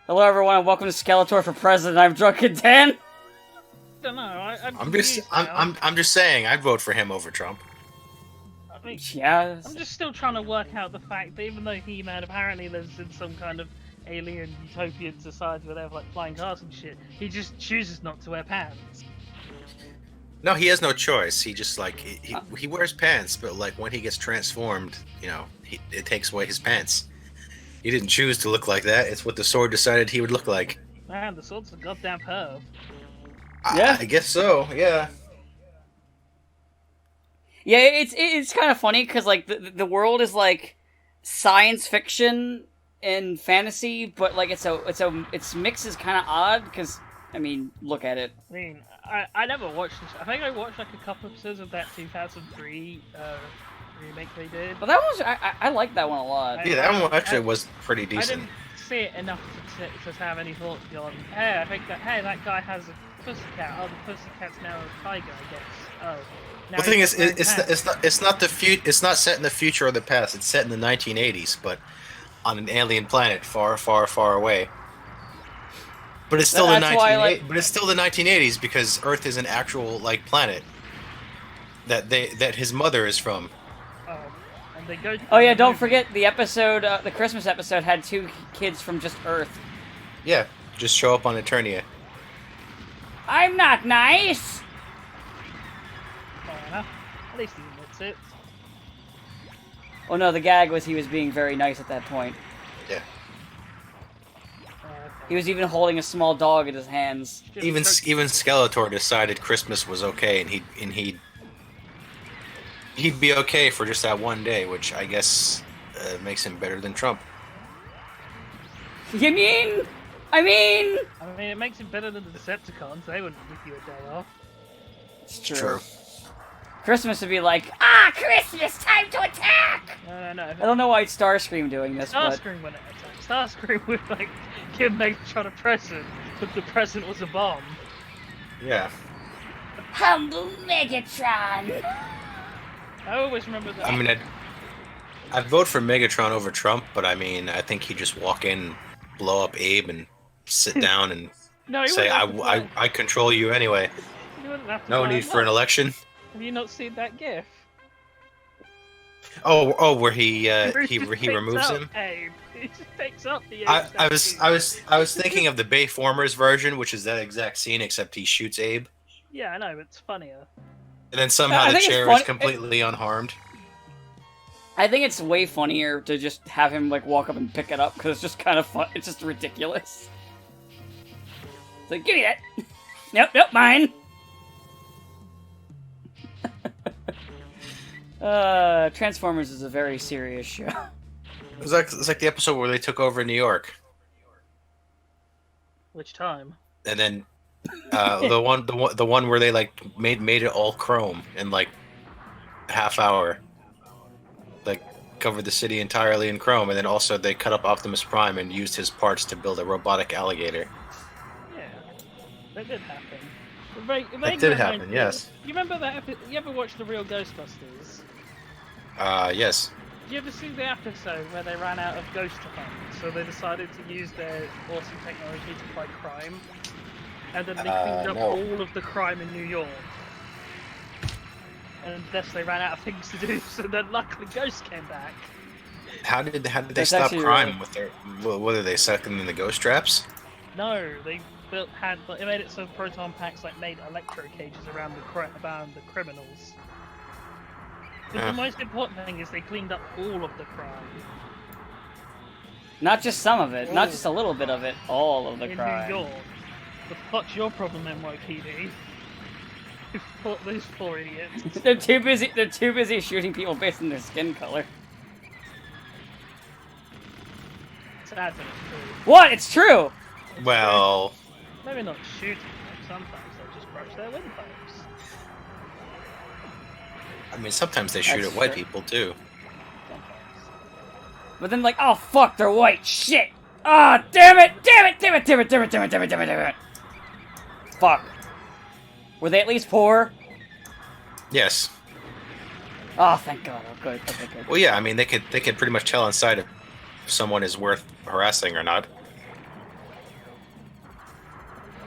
Hello, everyone, and welcome to Skeletor for President. I'm Drunken Dan. I don't know. I'm just saying I'd vote for him over Trump. I mean, Yeah. I'm just still trying to work out the fact that even though He-Man apparently lives in some kind of alien utopian society where they have like flying cars and shit, he just chooses not to wear pants. No, he has no choice. He just like he wears pants, but like when he gets transformed, it takes away his pants. He didn't choose to look like that. It's what the sword decided he would look like. Man, the sword's a goddamn perv. Yeah. I guess so. Yeah. Yeah, it's kind of funny because like the world is like science fiction and fantasy, but like its mix is kind of odd because I mean, look at it. I mean, I never watched this. I think I watched like a couple episodes of that 2003 remake they did. But that was I like that one a lot. Yeah, that one actually was pretty I decent. didn't see it enough to have any thoughts beyond, hey, I think that guy has a pussycat. Oh, the pussycat's now a tiger, I guess. Oh. Now The thing he's is, wearing pants. it's not set in the future or the past. It's set in the 1980s, but on an alien planet far, far, far away. But it's still but it's still the 1980s because Earth is an actual like planet that his mother is from. Oh, and they go. Oh yeah, don't forget the episode, the Christmas episode had two kids from just Earth. Yeah, just show up on Eternia. I'm not nice. Fair enough. At least he admits it. Oh no, the gag was he was being very nice at that point. Yeah. He was even holding a small dog in his hands. Even Skeletor decided Christmas was okay, and he'd be okay for just that one day, which I guess makes him better than Trump. You mean? I mean, it makes him better than the Decepticons. They wouldn't give you a day off. it's true. True. Christmas would be like, Christmas, time to attack! No. I don't know why it's Starscream doing this, but... Starscream wouldn't attack. Starscream would like give Megatron a present, but the present was a bomb. Yeah. Humble Megatron! I always remember that. I mean, I'd vote for Megatron over Trump, but I mean, I think he'd just walk in, blow up Abe, and sit down and No, he say, wouldn't have to I control you anyway. He wouldn't have to No fly need him for an up. election. Have you not seen that GIF? Where he Bruce he just picks removes up him. Abe. He just picks up the Abe I statue. was thinking of the Bayformers version, which is that exact scene, except he shoots Abe, Yeah, I know, but it's funnier. and then somehow I the think it's chair fun- is completely unharmed. I think it's way funnier to just have him, like, walk up and pick it up, because it's just kind of fun. It's just ridiculous. It's like, give me that! Nope, mine! Transformers is a very serious show. It's like the episode where they took over New York, Which time? and then the one where they like made it all chrome in like a half hour, like covered the city entirely in chrome, and then also they cut up Optimus Prime and used his parts to build a robotic alligator. Yeah, that did happen. That did happen, yes. You remember that? You ever watched the real Ghostbusters? Yes. Did you ever see the episode where they ran out of ghost to hunt, so they decided to use their awesome technology to fight crime? And then they cleaned up no. all of the crime in New York. And thus they ran out of things to do, so then luckily ghosts came back. How did they That's stop actually crime really- with their? What are they sucking in the ghost traps? No, they made it so proton packs like made electro cages around the criminals. But the most important thing is they cleaned up all of the crime Not just some of it, not just a little bit of it, all of the in crime. New York. The fuck's your problem, NYPD? You fought those four idiots. They're too busy shooting people based on their skin color. Sad, but it's true. What? It's true! Well, Maybe not shooting them, sometimes they just brush their windpipes. I mean, sometimes they shoot That's at white true. people too. But then like, oh fuck, they're white, shit! Ah, damn it! Damn it! Damn it! Damn it! Damn it! Damn it! Damn it! Damn it! Damn it! Fuck. Were they at least poor? Yes. Oh, thank God. Oh, good. Okay, good. Well, yeah. I mean, they could pretty much tell inside if someone is worth harassing or not.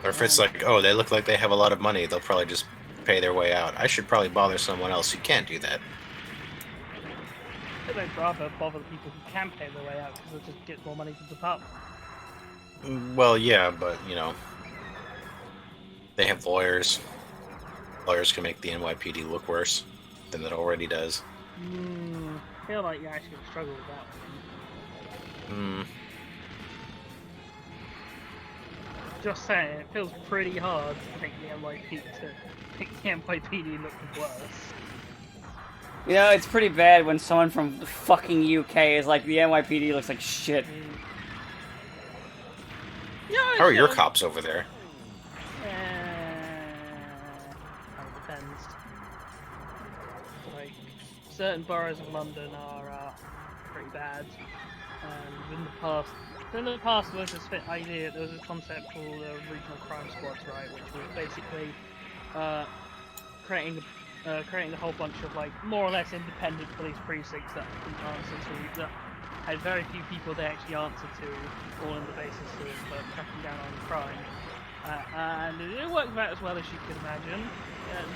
Or if it's like, oh, they look like they have a lot of money, they'll probably just pay their way out. I should probably bother someone else who can't do that. They'd rather bother the people who can pay their way out because they'll just get more money to the pub. Well, yeah, but, you know, they have lawyers. Lawyers can make the NYPD look worse than it already does. I feel like you actually struggle with that one. Just saying, it feels pretty hard to make the NYPD look worse. You know, it's pretty bad when someone from the fucking UK is like, the NYPD looks like shit. How are your cops over there? Depends. Like, certain boroughs of London are pretty bad. And in the past there was this idea, there was this concept called regional crime squads, right, which was basically creating a whole bunch of like more or less independent police precincts that had very few people they actually answered to, all on the basis of cracking down on crime. And it worked about as well as you could imagine.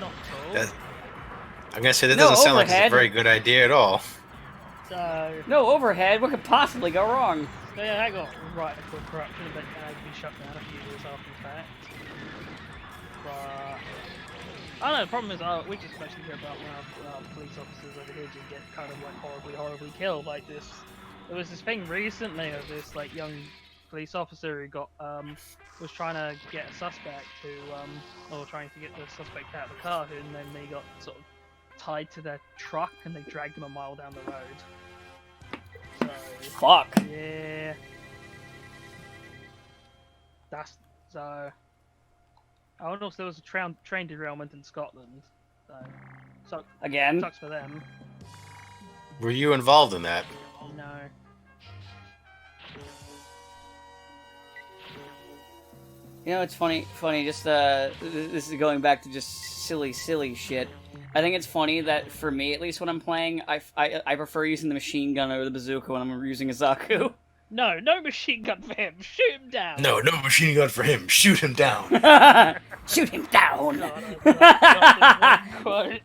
Not at all. I'm gonna say that doesn't sound like it's a very good idea at all. So no overhead. What could possibly go wrong? So yeah, that got right for corruption, but had to be shut down a few years after the fact. But I don't know. The problem is, we just mentioned here about when our police officers over here just get kind of like horribly killed. Like this, there was this thing recently of this like young police officer who got was trying to get a suspect or trying to get the suspect out of the car, and then they got sort of tied to their truck and they dragged him a mile down the road. So, fuck. Yeah. That's so. Oh, and also there was a train derailment in Scotland. So again, sucks for them. Were you involved in that? No. You know, it's funny. Just this is going back to just silly shit. I think it's funny that for me, at least when I'm playing, I prefer using the machine gun over the bazooka when I'm using a Zaku. No machine gun for him. Shoot him down. No machine gun for him. Shoot him down. Shoot him down. God,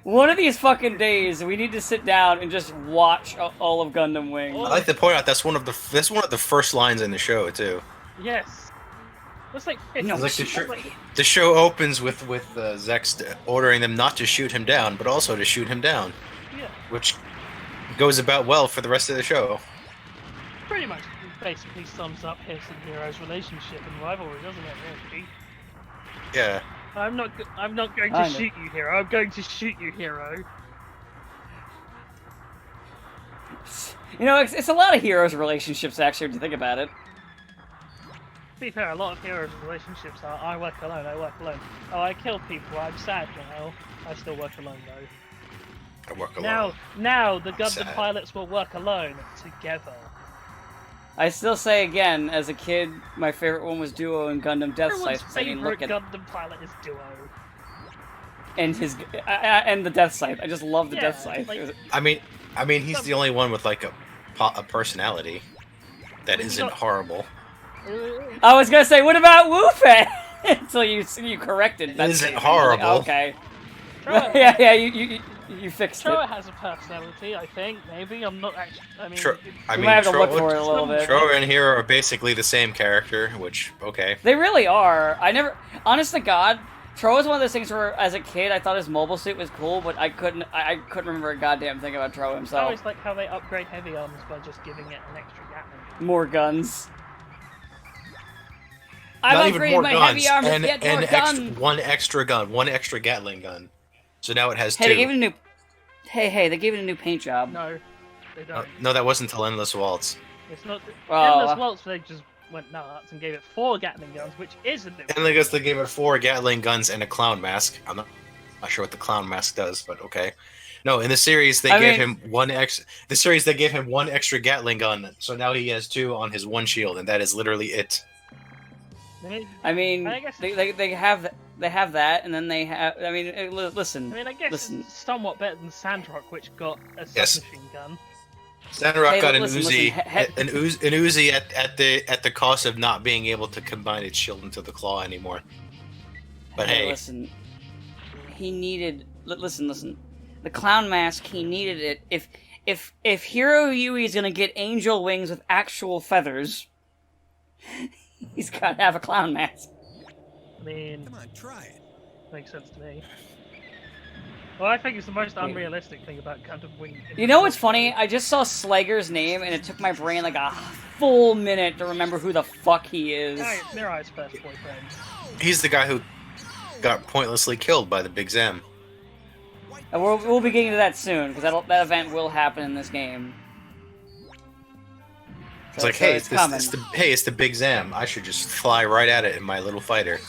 one of these fucking days, we need to sit down and just watch all of Gundam Wing. I like to point out that's one of the first lines in the show too. Yes. That's like the show opens with Zex ordering them not to shoot him down, but also to shoot him down. Yeah. Which goes about well for the rest of the show. Pretty much, basically sums up his and Hero's relationship and rivalry, doesn't it? Really? Yeah. I'm not going to shoot you, Hero. I'm going to shoot you, Hero. You know, it's a lot of Heroes' relationships, actually, if you think about it. To be fair, a lot of Heroes' relationships are, I work alone. Oh, I killed people, I'm sad now. I still work alone, though. I work alone. Now the Gundam pilots will work alone, together. I still say again, as a kid, my favorite one was Duo and Gundam Death Sight. Everyone's favorite Gundam pilot is Duo. And and the Death Sight. I just love the Death Sight. Like, I mean, he's the only one with like a personality that isn't horrible. I was gonna say, what about Wu-Fei? Until you corrected. That isn't horrible. Like, okay. yeah, you fixed Troa it. has a personality, I think. Maybe I'm not actually. You might have to look for it a little bit. Troa and Hero are basically the same character, which okay. They really are. Honest to God, Troa is one of those things where, as a kid, I thought his mobile suit was cool, but I couldn't remember a goddamn thing about Troa himself. I always like how they upgrade heavy arms by just giving it an extra Gatling. More guns. Not even more my guns. heavy arms to get more guns. One extra Gatling gun. So now it has two. They gave it a new. They gave it a new paint job. No, they don't. No, that wasn't until Endless Waltz. It's not. Endless Waltz, they just went nuts and gave it 4 Gatling guns, which is a new. And I guess they gave it 4 Gatling guns and a clown mask. I'm not sure what the clown mask does, but okay. No, in the series they gave him one extra Gatling gun, so now he has 2 on his one shield, and that is literally it. I mean, they have that, and then they have. I mean, listen. I mean, I guess listen. it's somewhat better than Sandrock, which got a submachine gun. Sandrock got an listen, Uzi, listen, an Uzi at the cost of not being able to combine its shield into the claw anymore. But hey, listen. He needed. Listen. The clown mask. He needed it. If Hero Yui is gonna get angel wings with actual feathers, he's gotta have a clown mask. I mean, Come on, try it. makes sense to me. Well, I think it's the most unrealistic thing about Gundam Wing. You know what's funny? I just saw Slager's name, and it took my brain like a full minute to remember who the fuck he is. Mirai's first boyfriend. he's the guy who got pointlessly killed by the Big Zam. And we'll be getting to that soon, because that event will happen in this game. It's like, hey, it's the Big Zam. I should just fly right at it in my little fighter.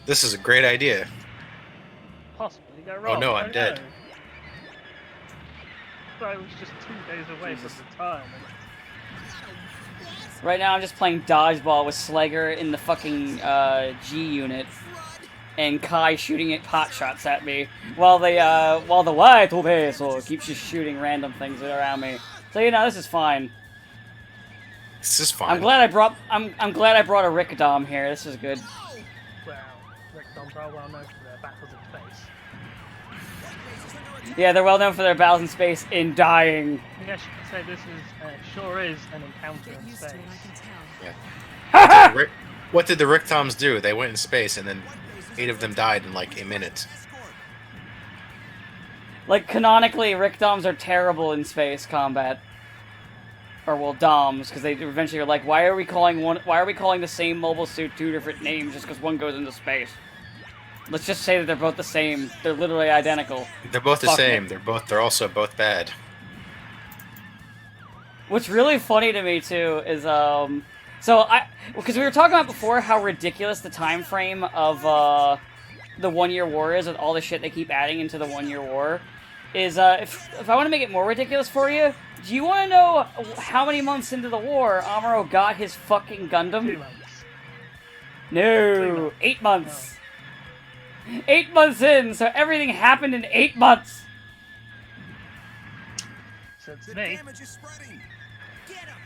This is a great idea. Possibly go wrong. Oh no, I'm dead. So I was just 2 days away from retirement. Right now I'm just playing dodgeball with Slager in the fucking G unit, and Kai shooting pot shots at me, while the white peso keeps just shooting random things around me. So this is fine. This is fine. I'm glad I brought a Rick Dom here. This is good. Well, Rick Doms are well known for their battles in space. Yeah, they're well known for their battles in space in dying. Yes, you could say this sure is an encounter in space. Yeah. What did the Rick Toms do? They went in space, and then 8 of them died in like a minute. Like, canonically, Rick Doms are terrible in space combat. Or, well, Doms, because they eventually are like, why are we calling the same mobile suit 2 different names just because one goes into space? Let's just say that they're both the same. They're literally identical. They're both the same. They're also both bad. What's really funny to me, too, is, because we were talking about before how ridiculous the time frame of, the 1 Year War is, with all the shit they keep adding into the 1 Year War, is, if I want to make it more ridiculous for you, do you want to know how many months into the war Amuro got his fucking Gundam? 2 months. No, 8 months. 8 months in, so everything happened in 8 months. So it's The me. damage is spreading. Get him.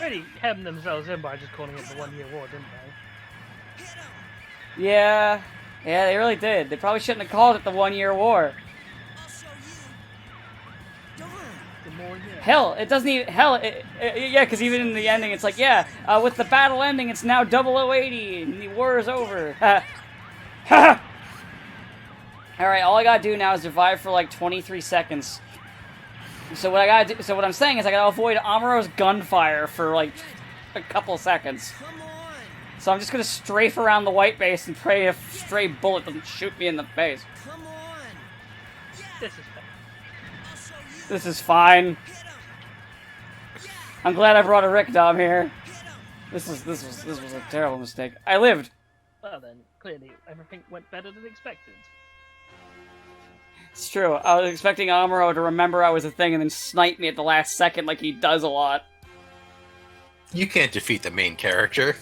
Really hemmed themselves in by just calling it the 1 Year War, didn't they? Get him. Yeah, they really did. They probably shouldn't have called it the 1 Year War. I'll show you. Darn. The more year. Hell, it doesn't even... yeah, because even in the ending, it's like, with the battle ending, it's now 0080, and the war is over. Alright, all I gotta do now is survive for, like, 23 seconds. So what I'm saying is I gotta avoid Amuro's gunfire for, like, a couple seconds. Come on. So I'm just gonna strafe around the white base and pray a stray bullet doesn't shoot me in the face. Come on. Yeah. This is fun. I'll show you. This is fine. Hit him. Yeah. I'm glad I brought a Rick Dom here. Hit him. This was a terrible mistake. I lived. Well then, clearly everything went better than expected. It's true. I was expecting Amuro to remember I was a thing and then snipe me at the last second like he does a lot. You can't defeat the main character.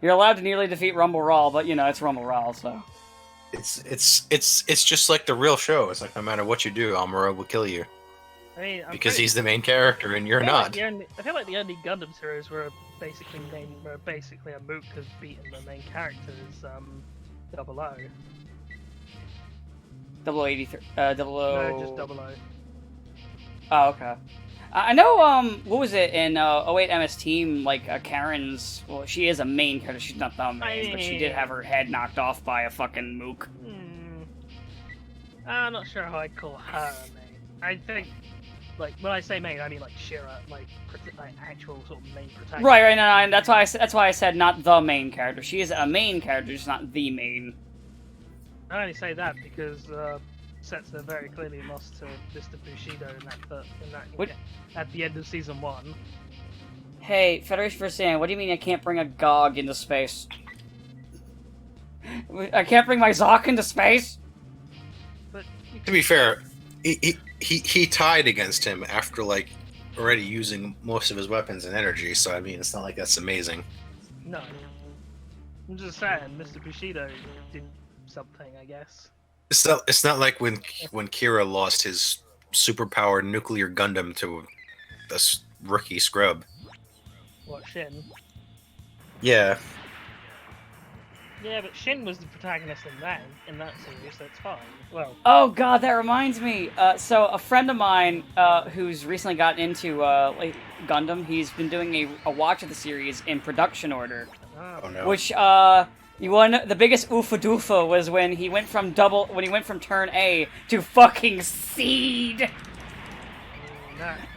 You're allowed to nearly defeat Rumble Raw, but it's Rumble Raw, so. It's just like the real show. It's like no matter what you do, Amuro will kill you. I mean, Because he's the main character and you're not. I feel like the only Gundam series where basically a mook has beaten the main character is 00. 0083. 00. No, just 00. Oh, okay. I know, what was it in 08 MS Team, like, Karen's, well, she is a main character, she's not the main, but she did have her head knocked off by a fucking mook. I'm not sure how I'd call her main. I think, like, when I say main, I mean, like, Shira, like actual sort of main protagonist. Right, no, and that's why I said not the main character. She is a main character, just not the main. I only say that because, Setzer very clearly lost to Mr. Bushido at the end of season 1. Hey, Federation for Sand, what do you mean I can't bring a GOG into space? I can't bring my Zoc into space? But To be fair, he tied against him after like already using most of his weapons and energy. So I mean, it's not like that's amazing. no, I'm just saying Mr. Bushido did something, I guess. It's not like when Kira lost his superpowered nuclear Gundam to a rookie scrub. What, Shin? Yeah. Yeah, but Shin was the protagonist in that series, so it's fine. Well, Oh god, that reminds me. So a friend of mine who's recently gotten into like Gundam, he's been doing a watch of the series in production order, Oh no. which the biggest oofa doofa was when he went from turn A to fucking Seed.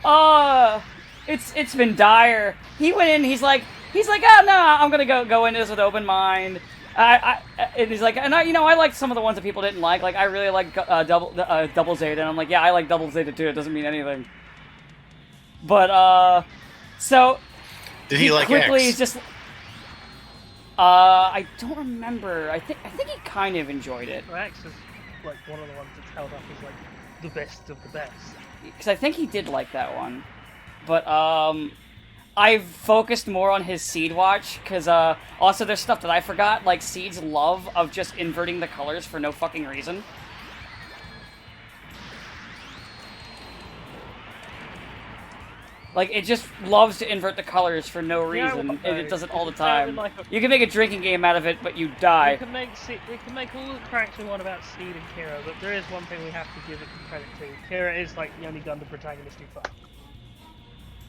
nah. It's been dire. He went in. He's like, oh no, I'm gonna go into this with open mind. And he's like, and I liked some of the ones that people didn't like. Like I really like Double Zeta, and I'm like, yeah, I like Double Zeta too. It doesn't mean anything. But so Did he like quickly X? he's just. I don't remember. I think he kind of enjoyed it. Well, X is like one of the ones that's held up as like the best of the best. Because I think he did like that one. But, I've focused more on his Seed watch, because, also there's stuff that I forgot, like Seed's love of just inverting the colors for no fucking reason. Like, it just loves to invert the colors for no reason, and it does it all the time. You can make a drinking game out of it, but you die. We can make all the cracks we want about Seed and Kira, but there is one thing we have to give it credit to. Kira is like the only Gundam protagonist who fuck.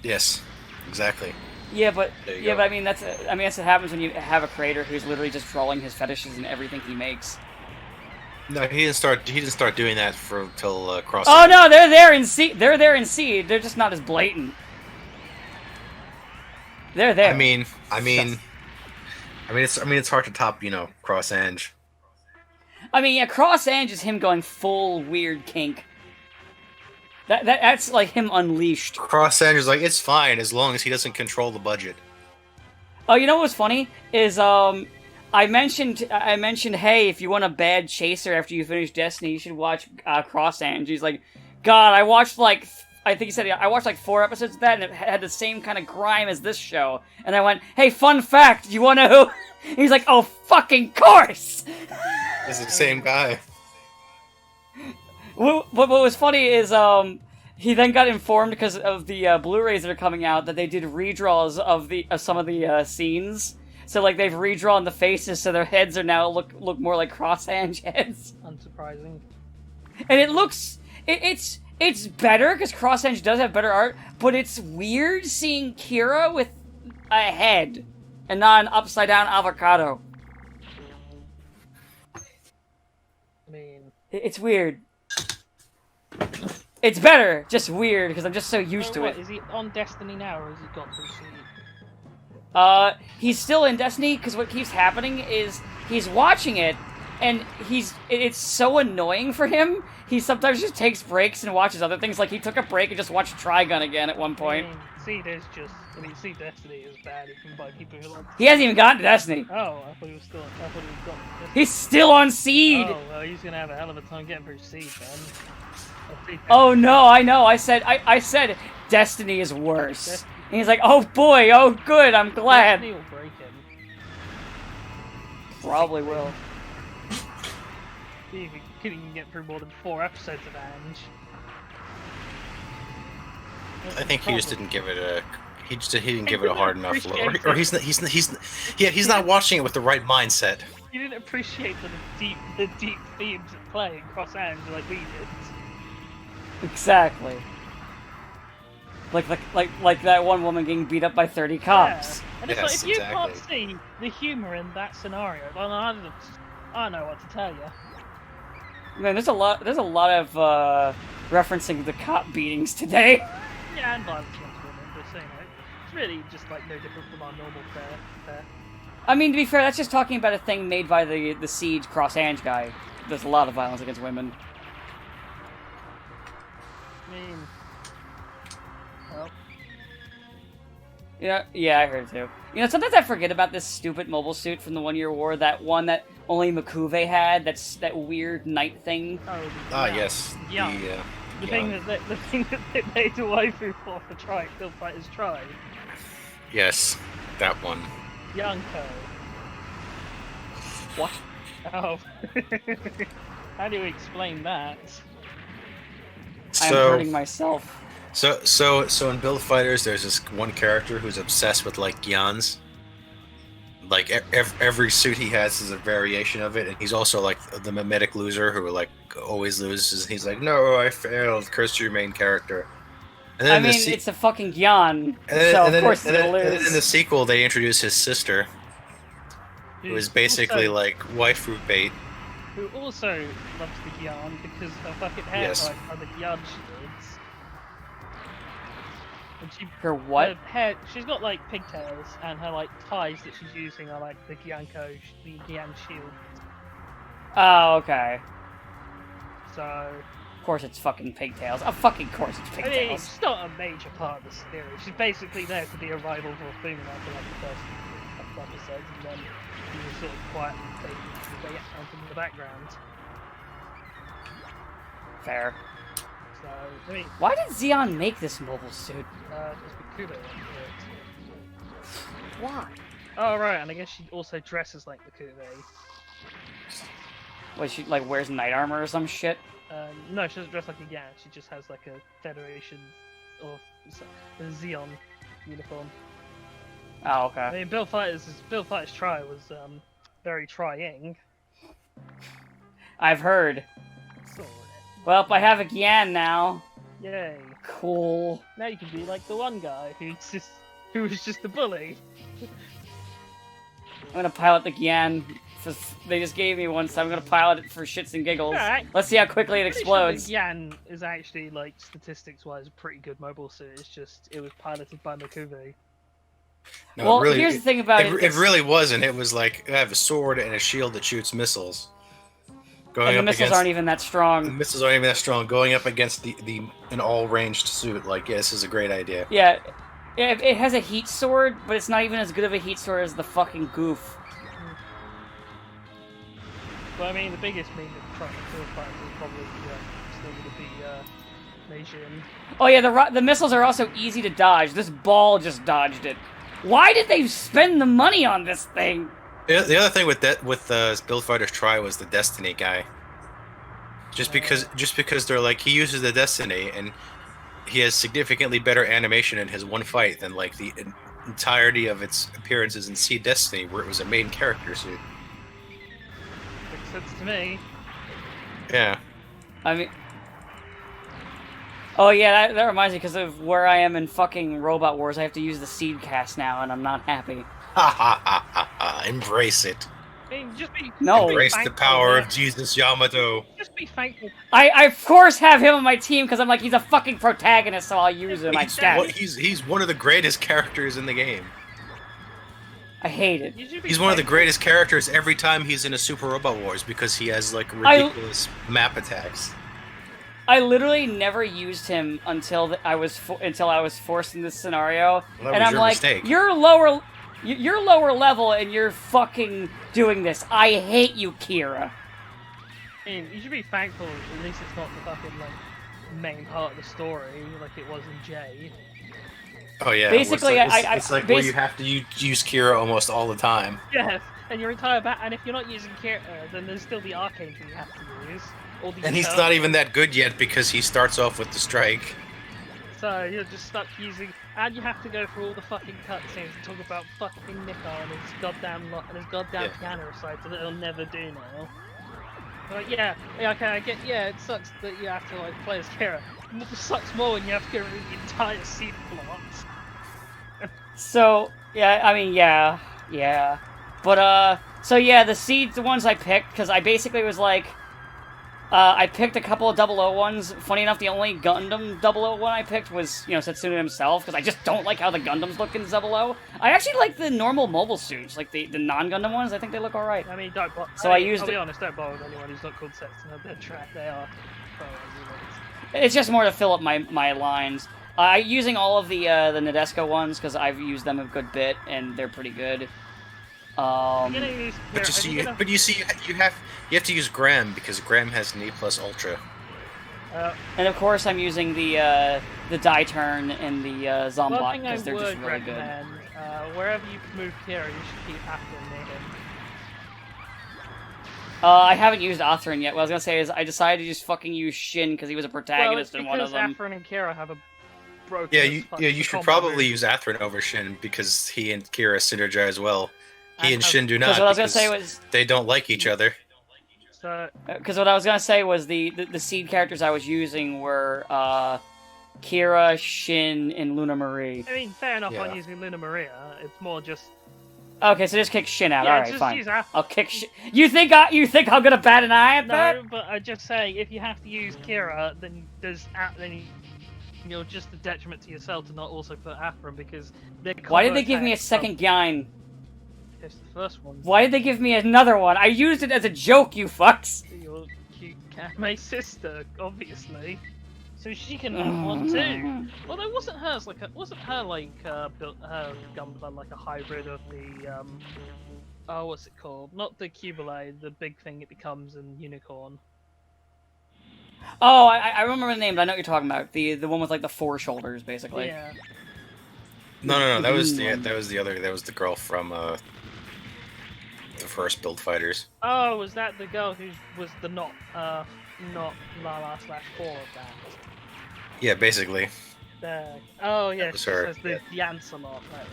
Yes. Exactly. Yeah, but There you yeah, go. but that's what happens when you have a creator who's literally just drawing his fetishes in everything he makes. No, he didn't start doing that till Cross. Oh no, they're there in Seed. They're there in Seed. They're just not as blatant. They're there. I mean, it's hard to top, Cross Ange. I mean, yeah, Cross Ange is him going full weird kink. That's like him unleashed. Cross Ange is like, it's fine as long as he doesn't control the budget. Oh, you know what's funny is I mentioned, hey, if you want a bad chaser after you finish Destiny, you should watch Cross Ange. He's like, God, I watched I think he said I watched 4 episodes of that, and it had the same kind of grime as this show. And I went, hey, fun fact, you want to know? He's like, oh, fucking course! This is the same guy. What was funny is he then got informed because of the Blu-rays that are coming out that they did redraws of some of the scenes. So like they've redrawn the faces so their heads are now look more like Cross-Ange heads. Unsurprising. And it looks it's better because Cross-Ange does have better art, but it's weird seeing Kira with a head and not an upside down avocado. I mean, It's weird. It's better, just weird, because I'm just so used to it. Is he on Destiny now, or has he got through Seed? He's still in Destiny, because what keeps happening is he's watching it, and it's so annoying for him, he sometimes just takes breaks and watches other things. Like, he took a break and just watched Trigun again at one point. Seed is just... Seed Destiny is bad even by people who like... He hasn't even gotten to Destiny. Oh, I thought he was still... I thought he was gone. He's still on Seed! Oh, well, he's gonna have a hell of a time getting through Seed, then. Oh no, I know. I said Destiny is worse. And he's like, oh boy, oh good, I'm glad. Destiny will break him. Probably will. See if he can even get through more than 4 episodes of Ange. I think he just didn't give it a. He didn't give it a hard enough look, or he's not watching it with the right mindset. You didn't appreciate the deep themes at play in Cross Ange like we did. Exactly. Like that one woman getting beat up by 30 cops. Yeah. And it's Yes, like, if you exactly. can't see the humour in that scenario, then I don't know what to tell you. Man, there's a lot of referencing the cop beatings today. Yeah, and violence against women, but you know, it's really just like no different from our normal fare. I mean, to be fair, that's just talking about a thing made by the Siege Cross-Ange guy. There's a lot of violence against women. I mean, well, Yeah, I heard too. You know, sometimes I forget about this stupid mobile suit from the 1 Year War, that one that only Makuve had, that weird knight thing. Yes. Yeah. The thing that they made a waifu for Kill Fighters Tribe. Yes, that one. Yonko. What? Oh. How do you explain that? I'm So, hurting myself. so in Build Fighters, there's this one character who's obsessed with like Gyans. Like every suit he has is a variation of it, and he's also like the mimetic loser who like always loses. He's like, "No, I failed. Curse your main character." And then I mean, it's a fucking Gyan, so of course he's gonna and then in the lose. sequel, they introduce his sister, who is basically also, like waifu bait. who also loves the Gyan because her fucking hair Yes. like how the Gyan shields. And she Her what? her hair, she's got like pigtails, and her like ties that she's using are like the Gyan shield. Oh, okay. So Of course it's fucking pigtails. Of fucking course it's I mean, pigtails. it's not a major part of the series. She's basically there to be a rival for Fuma after like the first couple episodes, and then she was sort of quietly taking out in the background. Fair. So I mean, Why did Zeon make this mobile suit? just the Kubo one. Why? Oh right, and I guess she also dresses like the Kubo. What, she like wears knight armor or some shit? No, she doesn't dress like a Yan. She just has like a Federation or a Zeon uniform. Oh, I okay. mean, Build Fighters Try was very trying. I've heard. Sort of. Well, I have a Gyan now. Yay! Cool. Now you can be like the one guy who was just a bully. I'm gonna pilot the Gyan. They just gave me one, so I'm gonna pilot it for shits and giggles. Alright. Let's see how quickly it Pretty explodes. Sure the Yan is actually like statistics-wise a pretty good mobile suit. It's just it was piloted by Makuve. No, Well, it really, here's the thing about it. It really wasn't. It was like I have a sword and a shield that shoots missiles. Going And the up missiles against, aren't even that the strong. missiles aren't even that strong. Going up against an all-ranged suit, like yeah, this is a great idea. Yeah, it has a heat sword, but it's not even as good of a heat sword as the fucking goof. But I mean, the biggest meme of trying to kill fighters is probably still going to be Meijin. Oh yeah, the missiles are also easy to dodge. This ball just dodged it. Why did they spend the money on this thing? The other thing with Build Fighters Try was the Destiny guy. Just because they're like he uses the Destiny and he has significantly better animation in his one fight than like the entirety of its appearances in Seed Destiny, where it was a main character suit. Makes sense to me. Yeah. I mean... Oh yeah, that reminds me, because of where I am in fucking Robot Wars, I have to use the Seed cast now, and I'm not happy. Ha ha ha ha ha! Embrace it. I mean, just be No. Embrace the thankful power that- of Jesus Yamato. Just be thankful. I of course have him on my team, because I'm like, he's a fucking protagonist, so I'll use him, I guess. He's one of the greatest characters in the game. I hate it. You should be He's one of the thankful. greatest characters every time he's in a Super Robot Wars because he has like ridiculous map attacks. I literally never used him until I was forced in this scenario, Well, that and was I'm your like, mistake. you're lower level, and you're fucking doing this. I hate you, Kira. I mean, you should be thankful at least it's not the fucking like main part of the story like it was in J. Oh yeah. Basically, it's like where you have to use Kira almost all the time. Yes, and your entire and if you're not using Kira, then there's still the arcane thing you have to use. Or the And he's not even that good yet because he starts off with the strike. So you're just stuck using, and you have to go through all the fucking cutscenes and talk about fucking Nika and his goddamn piano recital that he'll never do now. Like, yeah, okay, I get, yeah, it sucks that you have to like play as Kira. It sucks more when you have to go through the entire seed plot. So yeah, I mean yeah, but so yeah, the seeds, the ones I picked, because I basically was like. I picked a couple of 001s. Funny enough, the only Gundam 001 I picked was, Setsuna himself, because I just don't like how the Gundams look in 00. I actually like the normal mobile suits, like the non-Gundam ones. I think they look alright. I mean, don't bother. So I used I'll it- be honest, don't bother with anyone who's not called Setsuna. They're trash. They are. It's just more to fill up my lines. I'm using all of the Nadesco ones, because I've used them a good bit, and they're pretty good. But you see, you have to use Graham because Graham has an A+ Ultra. And of course, I'm using the die turn and the One Zombot, thing I because they're just would really good. recommend, wherever you move Kira, you should keep Afton near him. I haven't used Atherin yet. What I was gonna say is I decided to just fucking use Shin because he was a protagonist in one of them. Atherin and Kira have a broken. Yeah, you should probably use Atherin over Shin because he and Kira synergize well. He and Shin do not. What I was gonna say was they don't like each other. Because what I was gonna say was the seed characters I was using were Kira, Shin, and Luna Marie. I mean, fair enough on using Luna Maria. It's more just. Okay, so just kick Shin out. Yeah, All right, just fine. use I'll kick Shin. You think I'm gonna bat an eye at that? No, but I just say if you have to use Kira, then you're just a detriment to yourself to not also put Atherin because why did they give me a second Gyan? It's the first one. Why did they give me another one? I used it as a joke, you fucks. Your cute anime sister, obviously. So she can have one too. Although wasn't her built her Gunpla like a hybrid of the what's it called? Not the Cubulate, the big thing it becomes in Unicorn. Oh, I remember the name, but I know what you're talking about. The one with like the 4 shoulders, basically. Yeah. No, that was the girl from the first Build Fighters. Oh, was that the girl who was the not Lala/4 of that? Yeah, basically. Oh yeah, that was her. Says the Yansalot. Right.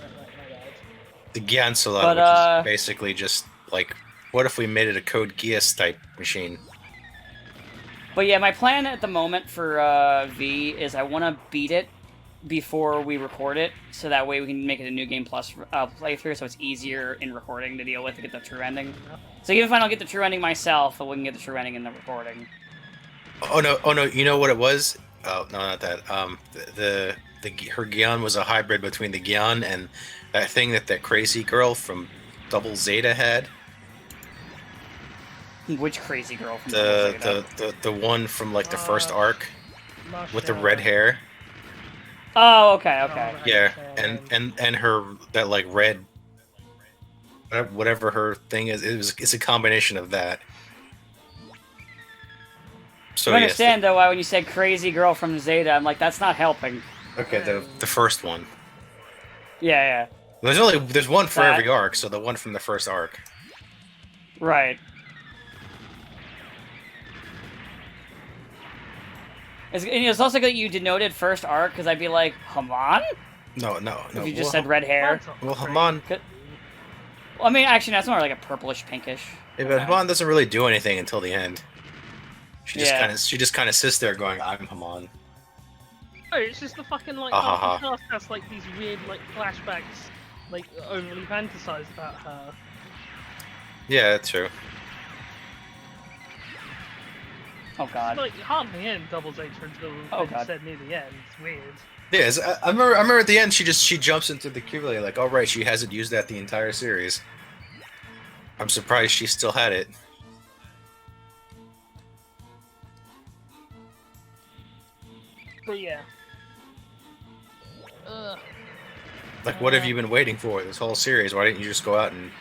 The Gyansalot, which is basically just like, what if we made it a Code Geass type machine? But yeah, my plan at the moment for V is I want to beat it before we record it, so that way we can make it a New Game Plus playthrough, so it's easier in recording to deal with to get the true ending. So even if I don't get the true ending myself, we can get the true ending in the recording. Oh no! You know what it was? Oh no, not that. Her Gyan was a hybrid between the Gyan and that thing that crazy girl from Double Zeta had. Which crazy girl from Double Zeta? The one from like the first arc with the red hair. Oh, okay. Yeah, and her that like red, whatever her thing is, it's a combination of that. So you understand though why when you said crazy girl from Zeta, I'm like, that's not helping. Okay, the first one. Yeah. There's one for every arc, so the one from the first arc. Right. It's also good that you denoted first arc, because I'd be like, Haman? No. If you just said red hair. Well, Haman... Well, I mean, actually, that's more like a purplish, pinkish. Yeah, but Haman doesn't really do anything until the end. She just kind of sits there going, "I'm Haman." Oh, it's just the fucking like cast has like these weird like flashbacks, like overly fantasized about her. Yeah, that's true. Oh god. Like hardly in Double Zeta until said near the end. It's weird. Yeah, I remember at the end she jumps into the Cubulate like, oh right, she hasn't used that the entire series. I'm surprised she still had it. But yeah. Like, what have you been waiting for this whole series? Why didn't you just go out and,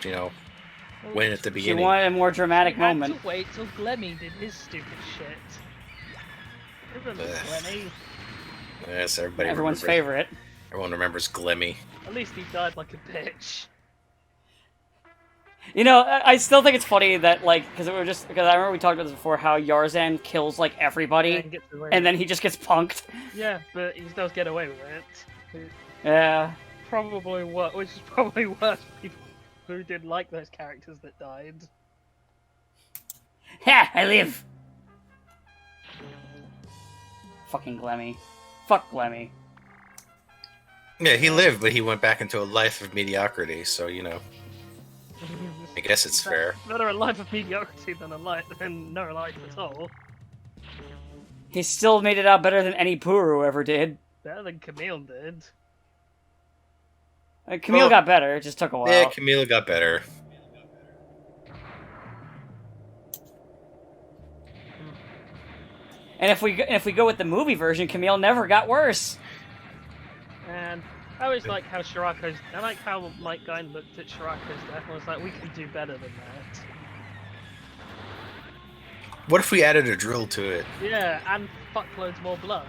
win at the beginning? She wanted a more dramatic moment. Had to wait till Glemmy did his stupid shit. Remember Glemmy? Yes, everyone's favorite. Everyone remembers Glemmy. At least he died like a bitch. I still think it's funny that, because I remember we talked about this before, how Yarzan kills, everybody, and then he just gets punked. Yeah, but he does get away with it. Yeah. Which is probably worse for people who didn't like those characters that died. Ha! I live! Fucking Glemmy. Fuck Glemmy. Yeah, he lived, but he went back into a life of mediocrity, so, I guess it's fair. Better a life of mediocrity than no life at all. He still made it out better than any Puru ever did. Better than Camille did. Camille got better, it just took a while. Yeah, Camille got better. And if we go with the movie version, Camille never got worse. And I always like how I like how Mike Guy looked at Shirako's death and was like, we can do better than that. What if we added a drill to it? Yeah, and fuckloads more blood.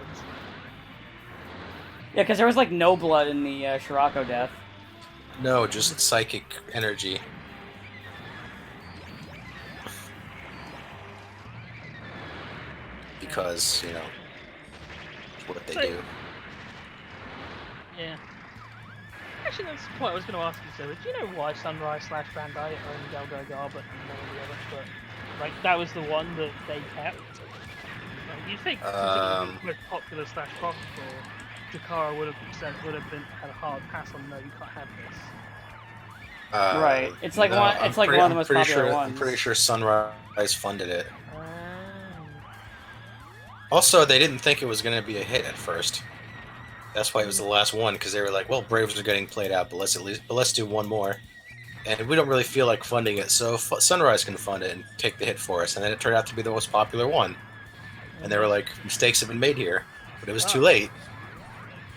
Yeah, because there was no blood in the Shirako death. No, just psychic energy. because what they So- do. Yeah. Actually, that's the point I was going to ask you, so do you know why Sunrise / Bandai owned Gal Gar but none of the others? But like that was the one that they kept. Like, you'd think considering it was popular / profitable, Takara would have had a hard pass on no, you can't have this. Right. It's like no, one. It's like one of the most popular ones. I'm pretty sure Sunrise funded it. Um, Also, they didn't think it was going to be a hit at first. That's why it was the last one, because they were like, "Well, Braves are getting played out, but let's do one more." And we don't really feel like funding it, so Sunrise can fund it and take the hit for us. And then it turned out to be the most popular one. And they were like, "Mistakes have been made here," but it was too late.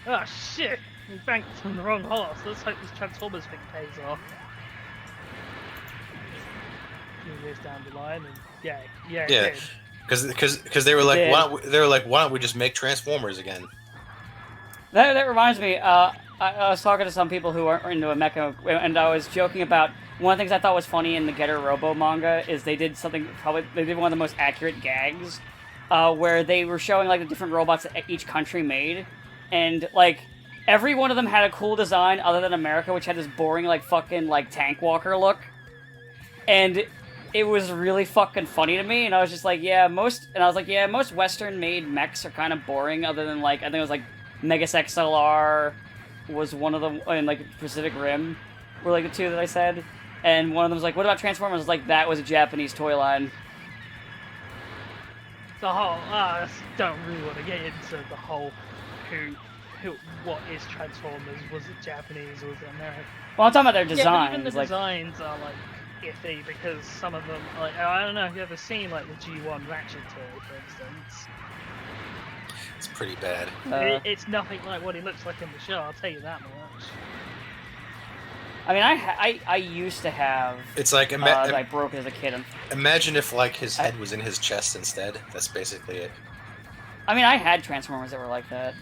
Ah, shit! We banked on the wrong horse. Let's hope this Transformers thing pays off. A few years down the line, and yeah, it did. Because they were like, why don't we just make Transformers again? That reminds me. I was talking to some people who are into a mecha, and I was joking about one of the things I thought was funny in the Getter Robo manga is they did something. They did one of the most accurate gags, where they were showing like the different robots that each country made, and like every one of them had a cool design other than America, which had this boring like fucking like tank walker look, and it was really fucking funny to me. And I was just like, most Western made mechs are kind of boring, other than like I think it was like Megas XLR was one of them, and like Pacific Rim were like the two that I said. And one of them was like, what about Transformers? I was like, that was a Japanese toy line. The whole don't really want to get into the whole what is Transformers? Was it Japanese or was it American? Well, I'm talking about their Yeah, designs. but even the like, designs are like iffy because some of them, like I don't know if you ever seen like the G1 Ratchet toy, for instance. It's pretty bad. It's nothing like what he looks like in the show. I'll tell you that much. I mean, I used to have. It's like that I broke as a kid. Imagine if like his head was in his chest instead. That's basically it. I mean, I had Transformers that were like that.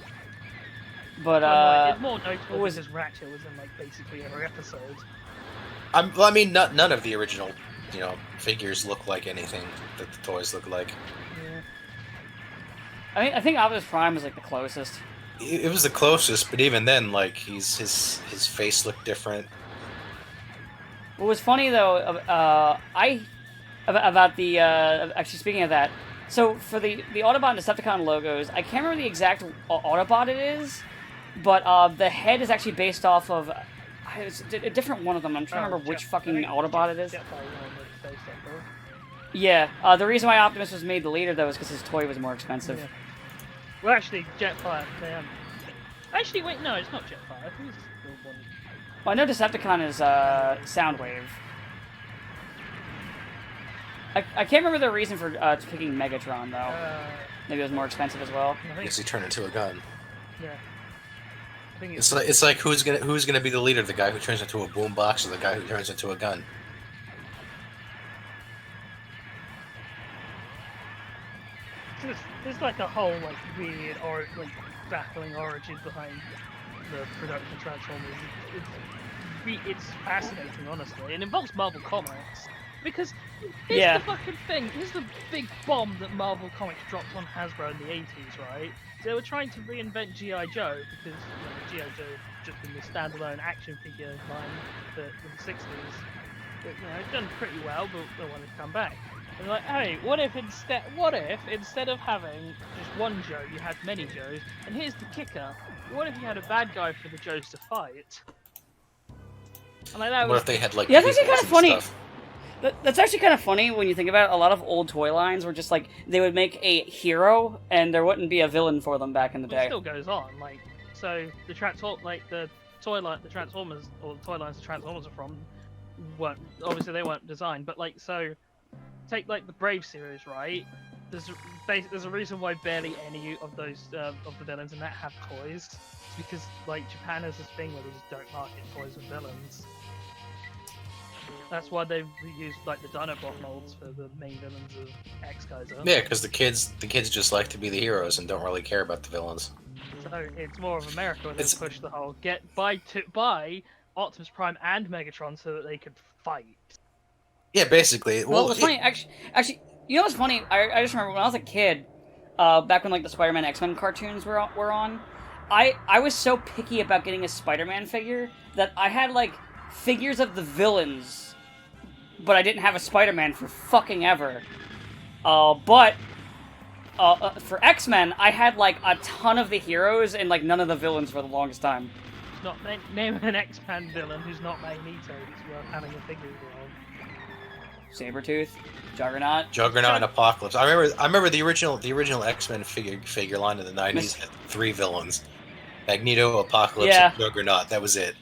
But it's more notable because Ratchet was in like basically every episode. I mean, none of the original, figures look like anything that the toys look like. Yeah. I mean, I think Optimus Prime was like the closest. It was the closest, but even then, like his face looked different. What was funny though, about the actually speaking of that, so for the Autobot and Decepticon logos, I can't remember the exact Autobot it is, but the head is actually based off of it's a different one of them. I'm trying to remember which fucking Autobot it is. Yeah, the reason why Optimus was made the leader though is because his toy was more expensive. Yeah. Well, actually, Jetfire. Actually, wait, no, it's not Jetfire. I think it's the one. Well, I know Decepticon is Soundwave. I can't remember the reason for picking Megatron though. Maybe it was more expensive as well. I guess he turned into a gun. Yeah. I think It's like who's gonna be the leader? The guy who turns into a boombox or the guy who turns into a gun? There's like a whole like weird or like baffling origin behind the production of Transformers. It's fascinating, honestly. It involves Marvel Comics because here's the fucking thing. Here's the big bomb that Marvel Comics dropped on Hasbro in the 80s, right? They were trying to reinvent G.I. Joe because G.I. Joe had just been the standalone action figure line in the 60s. But, it's done pretty well, but they wanted to come back. And they're like, hey, what if instead of having just one Joe, you had many Joes? And here's the kicker: what if you had a bad guy for the Joes to fight? And like that What if they had like? Yeah, that's actually kind of funny. Stuff? That's actually kind of funny when you think about it. A lot of old toy lines were just like they would make a hero and there wouldn't be a villain for them back in the day. It still goes on, like so the toy line, the Transformers or the toy lines the Transformers are from weren't obviously they weren't designed, but like so take like the Brave series, right? There's a reason why barely any of those of the villains in that have toys. It's because like Japan has this thing where they just don't market toys with villains. That's why they've used like the Dinobot molds for the main villains of X-Kaiser. Yeah, because the kids just like to be the heroes and don't really care about the villains. So it's more of America where they push the whole buy Optimus Prime and Megatron so that they could fight. Yeah, basically. Well, it's funny. Actually, you know what's funny? I just remember when I was a kid, back when like the Spider-Man X-Men cartoons were on, I was so picky about getting a Spider-Man figure that I had like figures of the villains, but I didn't have a Spider-Man for fucking ever. But for X-Men, I had like a ton of the heroes and like none of the villains for the longest time. Not name an X-Men villain who's not Magneto that's worth having a figure of. Sabretooth, Juggernaut. Juggernaut and Apocalypse. I remember the original X-Men figure line in the 90s had 3 villains. Magneto, Apocalypse, and Juggernaut. That was it.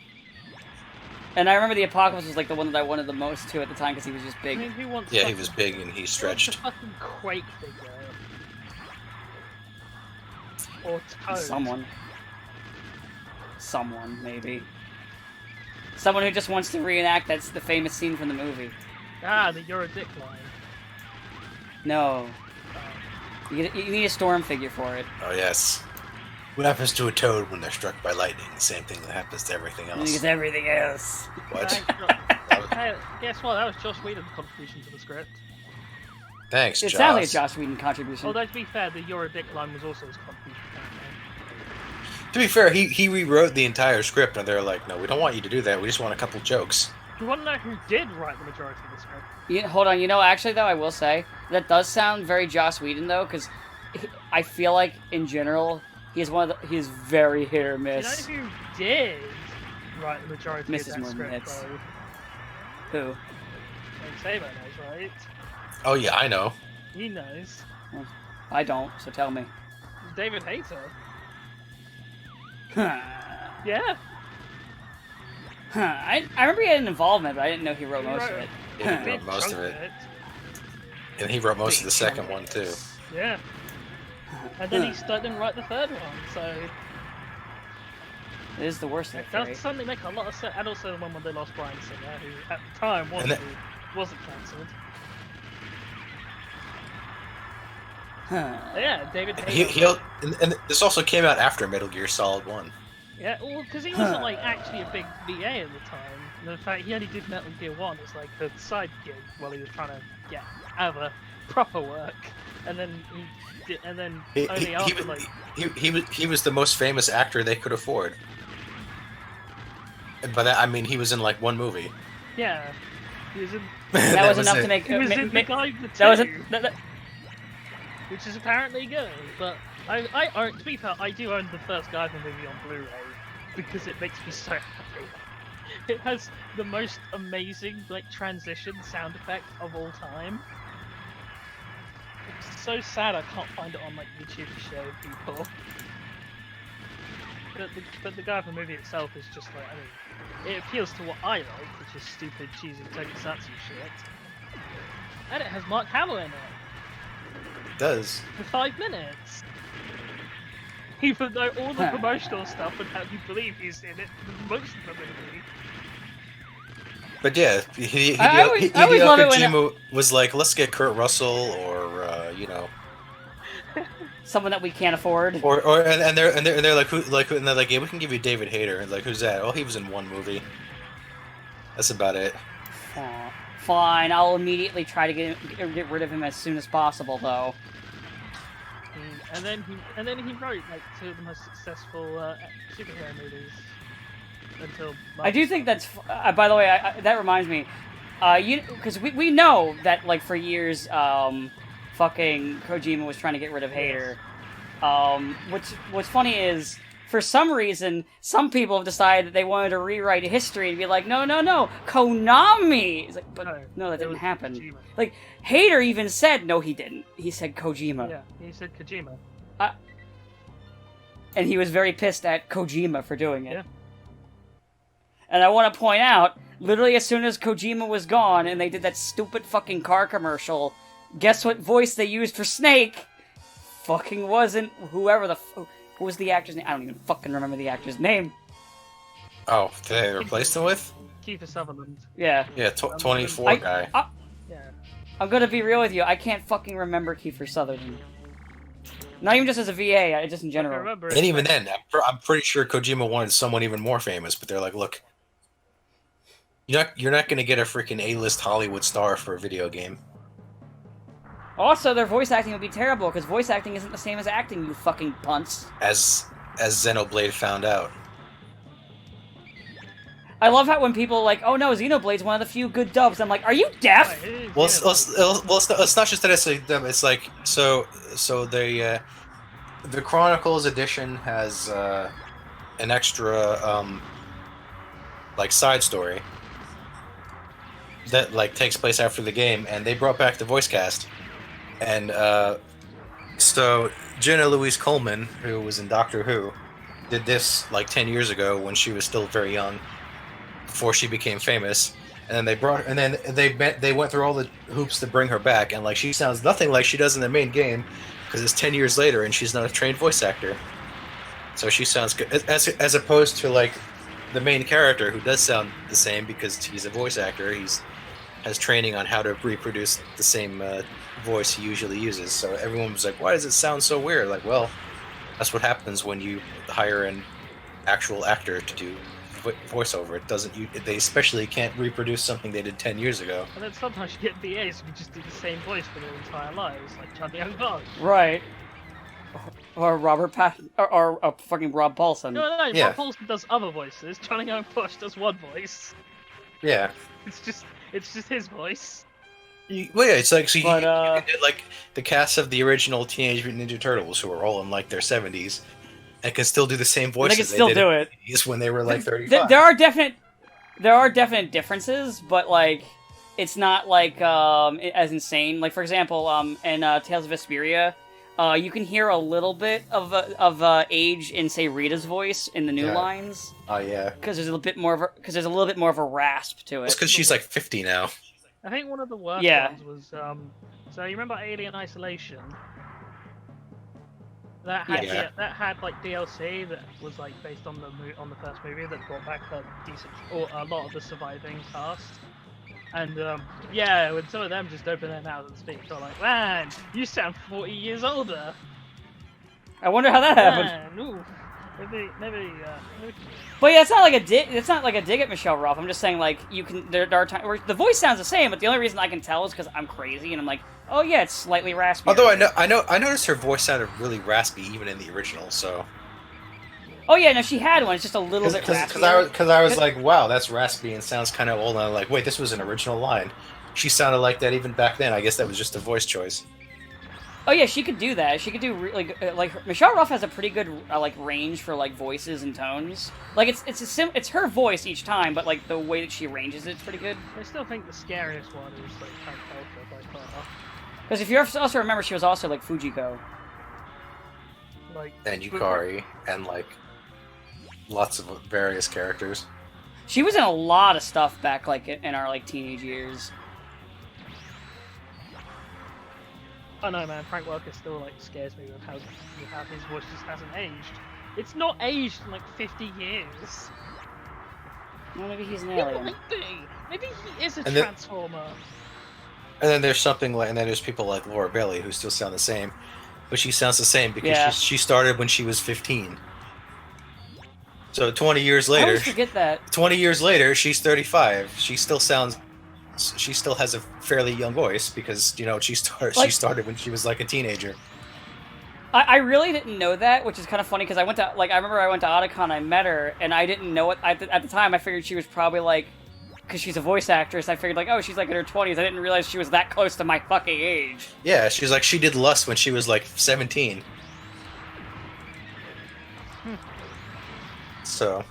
And I remember the Apocalypse was like the one that I wanted the most too at the time because he was just big. I mean, who wants he was big and he stretched. Who wants a fucking Quake figure? Or Toad? Someone, maybe. Someone who just wants to reenact that's the famous scene from the movie. Ah, the You're a Dick line. No. You need a Storm figure for it. Oh, yes. What happens to a toad when they're struck by lightning? The same thing that happens to everything else. It's everything else. What? Hey, guess what? That was Joss Whedon's contribution to the script. Thanks, It Joss. sounds like a Joss Whedon contribution. Although, to be fair, the You're a Dick line was also his contribution. To be fair, he rewrote the entire script, and they're like, no, we don't want you to do that. We just want a couple jokes. Do you want to know who did write the majority of the script? Hold on, actually though, I will say, that does sound very Joss Whedon though, because I feel like, in general, he's very hit or miss. Do you know who did write the majority Misses of that more than script, hits. though? Who? Like Saber knows, right? Oh, yeah, I know. He knows. I don't, so tell me. David Hayter. Huh. Yeah. I remember he had an involvement, but I didn't know he wrote most of it. Yeah, he wrote most of it. And he wrote most of the second one, too. Yeah. And then he didn't write the third one, so... It is the worst of It the does three. suddenly make a lot of sense. And also the one where they lost Bryan Singer, who at the time wasn't cancelled. Yeah, David Hayter. And this also came out after Metal Gear Solid 1. Yeah, well, because he wasn't like actually a big VA at the time. And in fact, he only did Metal Gear 1 as like the side gig while he was trying to get other proper work. And then He was the most famous actor they could afford. And by that I mean he was in like one movie. Yeah, he was in. That was enough to make. He was in the guy with the that was two, which is apparently good. But I own, to be fair, I do own the first Gundam movie on Blu-ray because it makes me so happy. It has the most amazing like transition sound effect of all time. It's so sad I can't find it on like YouTube to show people. But the Gundam movie itself is just like, I mean, it appeals to what I like, which is stupid, cheesy tokusatsu shit. And it has Mark Hamill in it. It does. For 5 minutes. Even though all the promotional stuff would have you believe he's in it for most of the movie. But yeah, I always love it when Kojima was like, let's get Kurt Russell or someone that we can't afford. and they're like and they're like, yeah, we can give you David Hayter. And like, who's that? Oh, he was in one movie. That's about it. Aw, fine, I'll immediately try to get rid of him as soon as possible, though. And then he wrote like 2 of the most successful superhero movies until. I do think that's. By the way, that reminds me, because we know that like for years, fucking Kojima was trying to get rid of Hayter. What's funny is, for some reason, some people have decided that they wanted to rewrite history and be like, no, Konami. It's like, but no, that didn't happen. Kojima. Like Hayter even said, no, he didn't. He said Kojima. Yeah, he said Kojima. And he was very pissed at Kojima for doing it. Yeah. And I want to point out, literally as soon as Kojima was gone and they did that stupid fucking car commercial, guess what voice they used for Snake? Fucking wasn't whoever who was the actor's name? I don't even fucking remember the actor's name. Oh, did they replace him with? Kiefer Sutherland. Yeah. Yeah, 24 guy. Yeah. I'm gonna be real with you, I can't fucking remember Kiefer Sutherland. Not even just as a VA, just in I general. remember. And even then, I'm pretty sure Kojima wanted someone even more famous, but they're like, look, you're not going to get a freaking A-list Hollywood star for a video game. Also, their voice acting would be terrible because voice acting isn't the same as acting. You fucking punts. As Xenoblade found out. I love how when people are like, oh no, Xenoblade's one of the few good dubs. I'm like, are you deaf? Well, it's not just that it's like them. It's like so the Chronicles edition has an extra like side story that like takes place after the game, and they brought back the voice cast, and so Jenna Louise Coleman, who was in Doctor Who, did this like 10 years ago when she was still very young, before she became famous, and then they went through all the hoops to bring her back, and like she sounds nothing like she does in the main game, because it's 10 years later and she's not a trained voice actor, so she sounds good as opposed to like the main character who does sound the same because he's a voice actor. Has training on how to reproduce the same voice he usually uses, so everyone was like, why does it sound so weird? Like, well, that's what happens when you hire an actual actor to do voiceover. It doesn't. They especially can't reproduce something they did 10 years ago. And then sometimes you get VAs who just do the same voice for their entire lives, like Charlie Young Dog. Right. Or Robert or fucking Rob Paulson. No. Yeah. Rob Paulson does other voices. Charlie Young Push does one voice. Yeah. It's just his voice. Well, yeah, it's like so But, you did like the cast of the original Teenage Mutant Ninja Turtles, who are all in like their 70s, and can still do the same voices. They can still do it. When they were like 35. There are definite differences, but like it's not like as insane. Like for example, in Tales of Vesperia, you can hear a little bit of age in say Rita's voice in the new lines. Oh yeah. Because there's a little bit more of a rasp to it. It's because she's like 50 now. I think one of the worst ones was so you remember Alien Isolation? That had like DLC that was like based on the first movie that brought back a lot of the surviving cast. And when some of them just open their mouths and speak, they're like, "Man, you sound 40 years older." I wonder how that happened. Ooh. Maybe. But yeah, it's not like a dig. It's not like a dig at Michelle Ruff. I'm just saying, like, you can. There are times where the voice sounds the same, but the only reason I can tell is because I'm crazy and I'm like, oh yeah, it's slightly raspy. Although I noticed her voice sounded really raspy even in the original. So. Oh yeah, no, she had one. It's just a little bit raspy. Because I was like, wow, that's raspy and sounds kind of old. And I'm like, wait, this was an original line. She sounded like that even back then. I guess that was just a voice choice. Oh yeah, she could do that. She could do like Michelle Ruff has a pretty good like range for like voices and tones. Like it's her voice each time, but like the way that she arranges it's pretty good. I still think the scariest one is like Frank Welker by far. Because if you also remember, she was also like Fujiko. Like and Yukari and like lots of various characters. She was in a lot of stuff back like in our like teenage years. Oh no, man, Frank Welker still like scares me with how his voice just hasn't aged. It's not aged in like 50 years. Well, maybe he's an It alien. might be. Maybe he is a transformer. And then there's there's people like Laura Bailey who still sound the same, but she sounds the same because she started when she was 15. So 20 years later, I always forget that. 20 years later, she's 35. She still has a fairly young voice because she started when she was like a teenager. I really didn't know that, which is kind of funny because I remember I went to Otakon, I met her, and I didn't know it at the time. I figured she was probably like, because she's a voice actress, I figured like, oh, she's like in her 20s. I didn't realize she was that close to my fucking age. Yeah, she's like, she did Lust when she was like 17. So.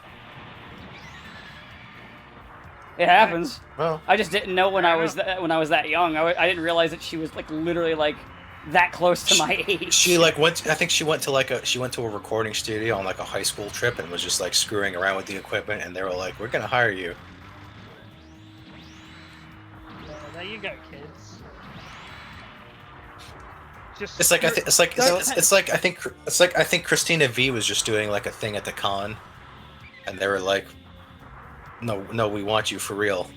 It happens. Well, I just didn't know when I was that young. I didn't realize that she was like literally like that close to my age. She like went. I think she went to a recording studio on like a high school trip and was just like screwing around with the equipment. And they were like, "We're gonna hire you." There you go, kids. I think Christina V was just doing like a thing at the con, and they were like, No, we want you for real.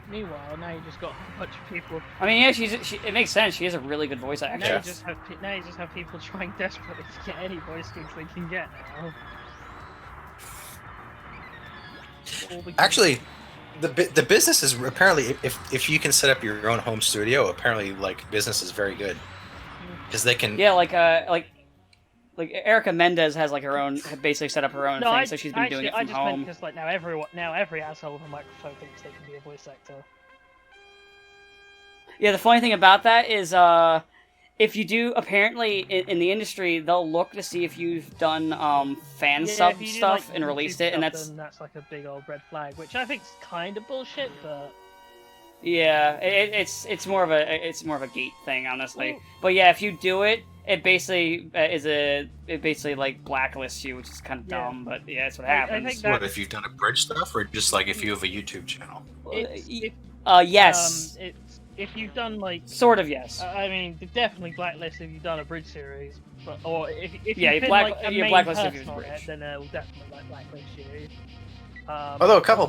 Meanwhile, now you just got a bunch of people. I mean, yeah, it makes sense. She is a really good voice actress. Now you just have people trying desperately to get any voice gigs they can get now. Actually, the business is apparently if you can set up your own home studio, apparently like business is very good because they can. Yeah, like Erica Mendez has like her own, basically set up her own thing, so she's been doing it from I just home. meant because like now every asshole with a microphone thinks they can be a voice actor. Yeah, the funny thing about that is, if you do, apparently in the industry, they'll look to see if you've done fan sub if you do, stuff like, and YouTube released it, and stuff, that's then that's like a big old red flag, which I think's kind of bullshit, but yeah, it's more of a gate thing, honestly. Well, But yeah, if you do it, it basically it basically like blacklists you, which is kind of Yeah. dumb. But yeah, that's what I happens. think that- What if you've done a bridge stuff, or just like if you have a YouTube channel? Yes, if you've done like sort of yes. I mean, they're definitely blacklist if you've done a bridge series, but or if Yeah, you've been black- like a you're main blacklisted if person you've on it, bridge. then it will definitely like blacklist you. Although a couple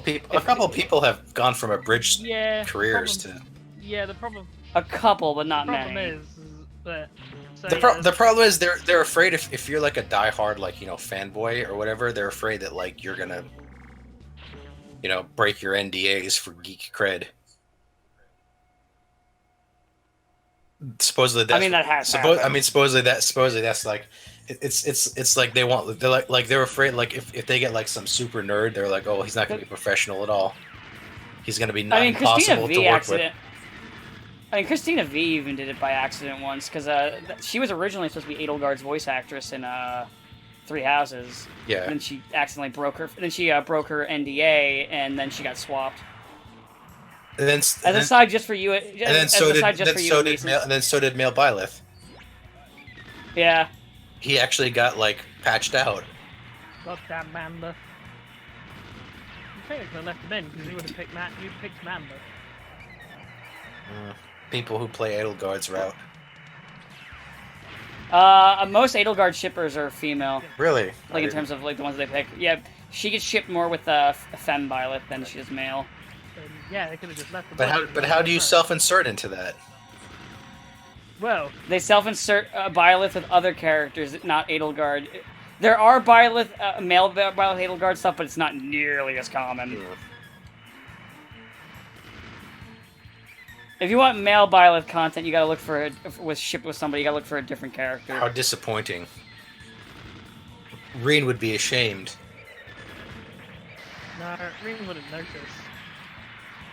people have gone from a bridge Yeah, careers problem, to. Yeah, the problem A couple, but not problem many. is that so, The problem is they're afraid if you're like a diehard like fanboy or whatever, they're afraid that like you're gonna break your NDAs for geek cred. Supposedly that's, I mean, that has happened. supposedly that's like it's like they're afraid like if they get like some super nerd, they're like, oh, he's not gonna be professional at all. He's gonna be not impossible to work with. I mean, Christina V even did it by accident once, because she was originally supposed to be Edelgard's voice actress in Three Houses. Yeah. And then she accidentally broke her. Then she broke her NDA, and then she got swapped. And then As a side, just for you. and then so did Male Byleth. Yeah. He actually got like patched out. goddamn Mamba. I think they could have left him in because you would have picked Mamba. People who play Edelgard's route. Most Edelgard shippers are female. Really? Like in terms of like the ones they pick. Yeah, she gets shipped more with femme Byleth than she is male. Yeah, they could have just left the But how do you self-insert into that? Well, They self-insert Byleth with other characters, not Edelgard. There are Byleth, male Byleth Edelgard stuff, but it's not nearly as common. If you want male Byleth content, you gotta look for shipped with somebody. You gotta look for a different character. How disappointing. Reen would be ashamed. no, Ring wouldn't notice.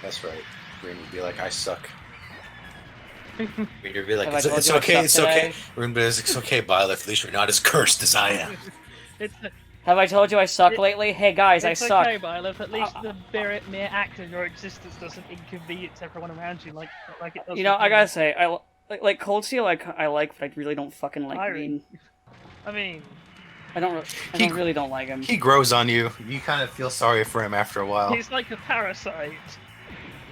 That's right. Reen would be like, I suck. Reen would be like, Have I it's told you I okay, suck it's today?" okay. Reen would be like, it's okay, Byleth, at least you're not as cursed as I am. It's Have I told you I suck lately? Hey guys, I it's suck. okay, Byleth. At least the mere act of your existence doesn't inconvenience everyone around you like it does. You know, with I me. gotta say, I like Cold Steel. I like, but I really don't fucking like Irene. Reen. I mean, I really don't like him. He grows on you. You kind of feel sorry for him after a while. he's like a parasite.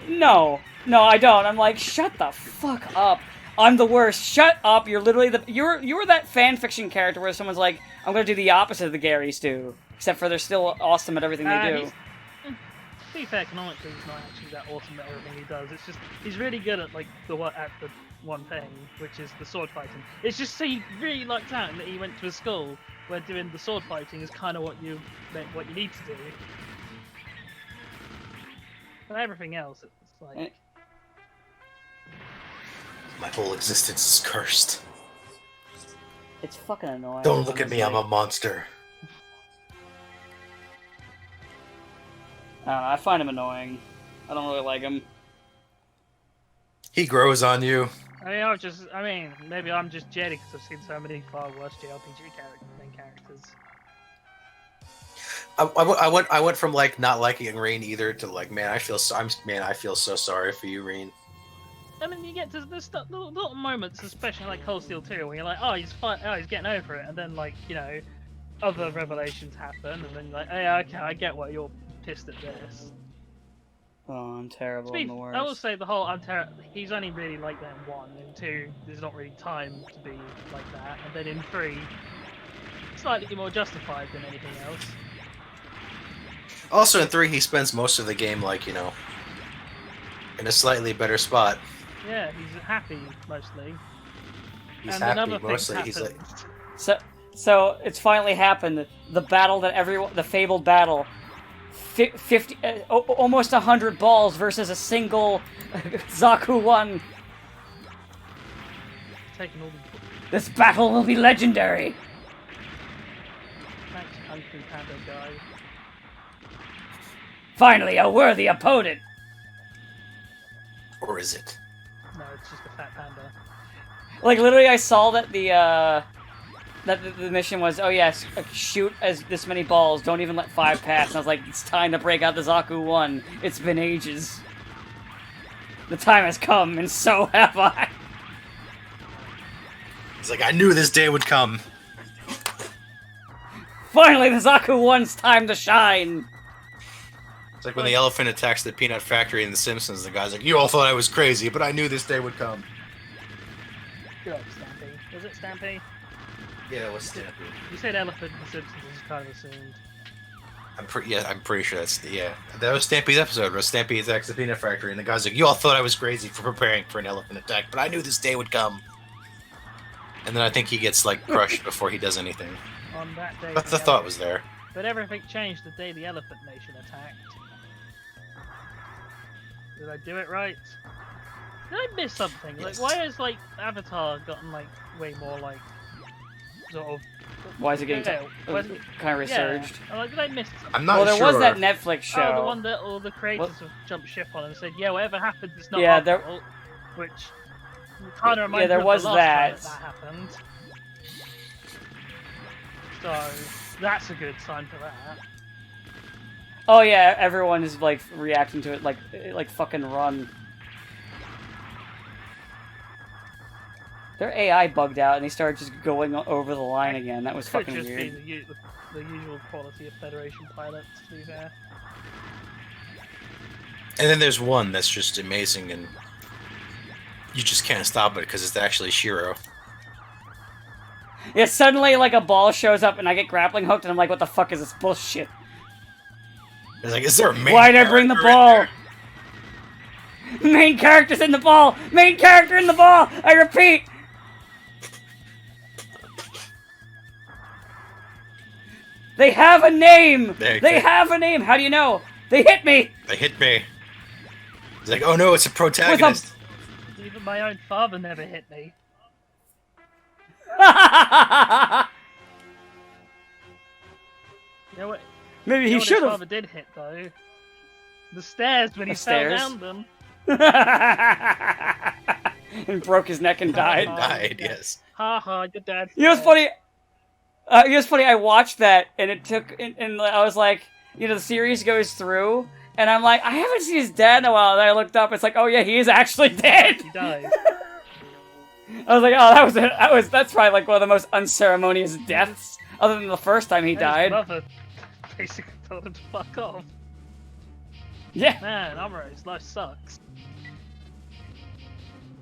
No, I don't. I'm like, shut the fuck up. I'm the worst. Shut up. You're literally you're that fan fiction character where someone's like, I'm gonna do the opposite of the Garys do, except for they're still awesome at everything they do. To be fair, canonically, he's not actually that awesome at everything he does. It's just he's really good at the one thing, which is the sword fighting. It's just so he really lucked out that he went to a school where doing the sword fighting is kind of what you need to do. But everything else, it's like. My whole existence is cursed. It's fucking annoying. Don't look at me, I'm honestly. a monster. I find him annoying. I don't really like him. He grows on you. I mean, maybe I'm just jaded because I've seen so many far worse JRPG main characters. I went from like not liking Reen either to like, man, I feel so sorry for you, Reen. I mean, you get to this little moments, especially like Cold Steel 2, where you're like, oh, he's getting over it, and then like, other revelations happen, and then you're like, oh, yeah, okay, I get why you're pissed at this. Oh, I'm terrible. I'm the worst. I will say the whole he's only really like that in 1, in 2, there's not really time to be like that, and then in 3, slightly more justified than anything else. Also in 3, he spends most of the game like, in a slightly better spot. Yeah, he's happy mostly. He's and then happy other mostly. things He's like, happen. So it's finally happened. The battle the fabled battle. 50, almost 100 balls versus a single Zaku 1. Taking all the This battle will be legendary. thanks, Kung Fu Panda guy. Finally, a worthy opponent. Or is it? No, it's just a fat panda. Like literally, I saw that the mission was, oh yes, shoot as this many balls. Don't even let 5 pass. And I was like, it's time to break out the Zaku 1. It's been ages. The time has come, and so have I. He's like, I knew this day would come. Finally, the Zaku 1's time to shine. It's like when the elephant attacks the peanut factory in The Simpsons. The guy's like, you all thought I was crazy, but I knew this day would come. Good up, Stampy. Was it Stampy? Yeah, it was Stampy. You said elephant in The Simpsons, I just kind of assumed. I'm pretty sure that's that was Stampy's episode where Stampy attacks the peanut factory, and the guy's like, you all thought I was crazy for preparing for an elephant attack, but I knew this day would come. And then I think he gets like crushed before he does anything. On that day. But the thought was there. But everything changed the day the Elephant Nation attacked. Did I do it right? Did I miss something? Yes. Like, why has like Avatar gotten like way more like sort of? Why is it getting kind of resurged? Yeah. Like, did I miss something? I'm not Well, there sure. was that Netflix show. Oh, the one that all the creators have jumped ship on and said, yeah, whatever happened, it's not Yeah, our there- fault. Which kind of reminds there me of was the last that. time that happened. So that's a good sign for that. Oh yeah, everyone is like reacting to it like fucking run. Their AI bugged out and they started just going over the line again. That was Could fucking just weird. be the usual quality of Federation pilots, to be fair. And then there's one that's just amazing, and you just can't stop it because it's actually Shiro. Yeah, suddenly like a ball shows up and I get grappling hooked and I'm like, what the fuck is this bullshit? It's like, is there a main Why'd I bring the character in ball? Main character's in the ball! Main character in the ball! I repeat! They have a name! They have a name! How do you know? They hit me! They hit me. It's like, oh no, it's a protagonist. Even my own father never hit me. You know what? Maybe You know he what his should have. father did hit though. The stairs when he The fell stairs? down them. And broke his neck and died. Died, yes. Ha ha, your dad's You know what's dead. funny? You know what's funny? I watched that, and it took, and I was like, you know, the series goes through, and I'm like, I haven't seen his dad in a while. And I looked up, it's like, oh yeah, he is actually dead. He died. I was like, oh, that's probably like one of the most unceremonious deaths, other than the first time he And died. His mother basically told him to fuck off. Yeah. Man, Amuro's life sucks.